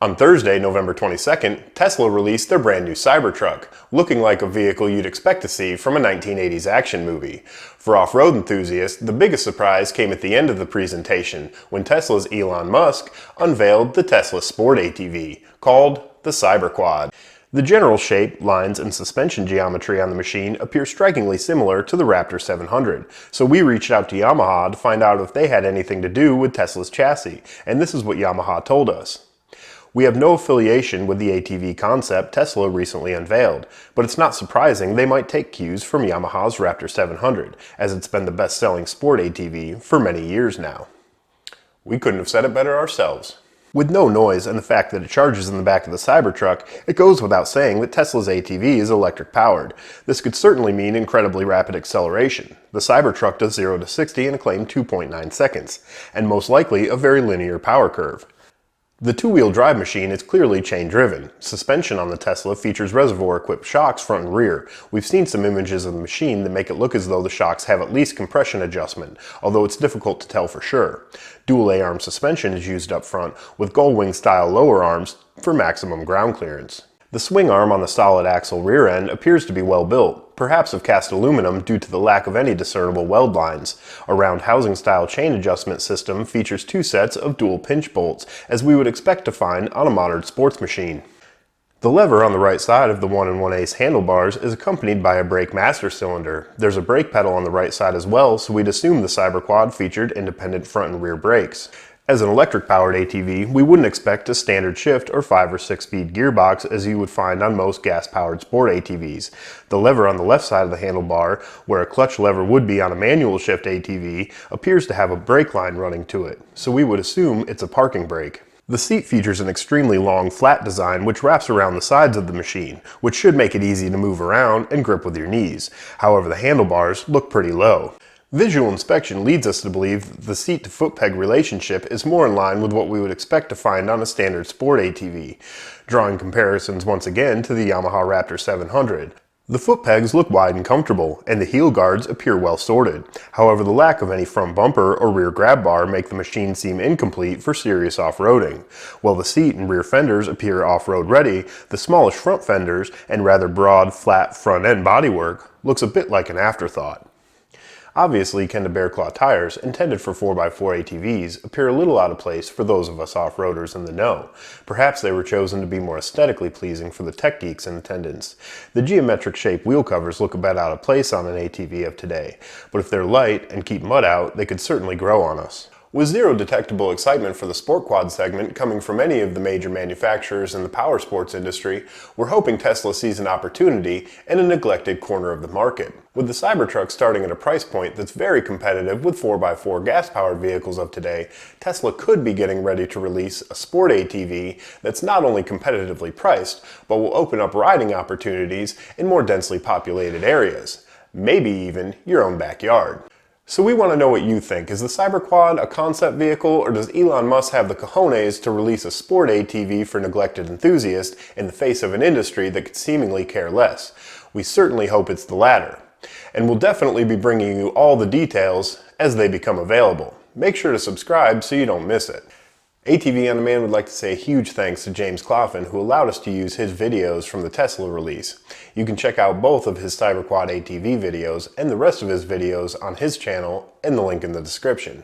On Thursday, November 22nd, Tesla released their brand new Cybertruck, looking like a vehicle you'd expect to see from a 1980s action movie. For off-road enthusiasts, the biggest surprise came at the end of the presentation, when Tesla's Elon Musk unveiled the Tesla Sport ATV, called the Cyberquad. The general shape, lines, and suspension geometry on the machine appear strikingly similar to the Raptor 700, so we reached out to Yamaha to find out if they had anything to do with Tesla's chassis, and this is what Yamaha told us. We have no affiliation with the ATV concept Tesla recently unveiled, but it's not surprising they might take cues from Yamaha's Raptor 700, as it's been the best-selling sport ATV for many years now. We couldn't have said it better ourselves. With no noise and the fact that it charges in the back of the Cybertruck, it goes without saying that Tesla's ATV is electric powered. This could certainly mean incredibly rapid acceleration. The Cybertruck does 0 to 60 in a claimed 2.9 seconds, and most likely a very linear power curve. The two-wheel drive machine is clearly chain-driven. Suspension on the Tesla features reservoir-equipped shocks front and rear. We've seen some images of the machine that make it look as though the shocks have at least compression adjustment, although it's difficult to tell for sure. Dual A-arm suspension is used up front, with gull-wing-style lower arms for maximum ground clearance. The swing arm on the solid axle rear end appears to be well built, perhaps of cast aluminum due to the lack of any discernible weld lines. A round housing-style chain adjustment system features 2 sets of dual pinch bolts, as we would expect to find on a modern sports machine. The lever on the right side of the 1 1/8 handlebars is accompanied by a brake master cylinder. There's a brake pedal on the right side as well, so we'd assume the Cyberquad featured independent front and rear brakes. As an electric-powered ATV, we wouldn't expect a standard shift or 5 or 6-speed gearbox as you would find on most gas-powered sport ATVs. The lever on the left side of the handlebar, where a clutch lever would be on a manual shift ATV, appears to have a brake line running to it, so we would assume it's a parking brake. The seat features an extremely long, flat design which wraps around the sides of the machine, which should make it easy to move around and grip with your knees. However, the handlebars look pretty low. Visual inspection leads us to believe the seat-to-foot peg relationship is more in line with what we would expect to find on a standard sport ATV, drawing comparisons once again to the Yamaha Raptor 700. The foot pegs look wide and comfortable, and the heel guards appear well sorted. However, the lack of any front bumper or rear grab bar make the machine seem incomplete for serious off-roading. While the seat and rear fenders appear off-road ready, the smallish front fenders and rather broad, flat front-end bodywork looks a bit like an afterthought. Obviously, Kenda Bear Claw tires, intended for 4x4 ATVs, appear a little out of place for those of us off-roaders in the know. Perhaps they were chosen to be more aesthetically pleasing for the tech geeks in attendance. The geometric shaped wheel covers look a bit out of place on an ATV of today, but if they're light and keep mud out, they could certainly grow on us. With zero detectable excitement for the Sport Quad segment coming from any of the major manufacturers in the power sports industry, we're hoping Tesla sees an opportunity in a neglected corner of the market. With the Cybertruck starting at a price point that's very competitive with 4x4 gas-powered vehicles of today, Tesla could be getting ready to release a sport ATV that's not only competitively priced, but will open up riding opportunities in more densely populated areas, maybe even your own backyard. So we want to know what you think. Is the Cyberquad a concept vehicle, or does Elon Musk have the cojones to release a sport ATV for neglected enthusiasts in the face of an industry that could seemingly care less? We certainly hope it's the latter. And we'll definitely be bringing you all the details as they become available. Make sure to subscribe so you don't miss it. ATV On Demand would like to say a huge thanks to James Cloughan, who allowed us to use his videos from the Tesla release. You can check out both of his Cyberquad ATV videos and the rest of his videos on his channel and the link in the description.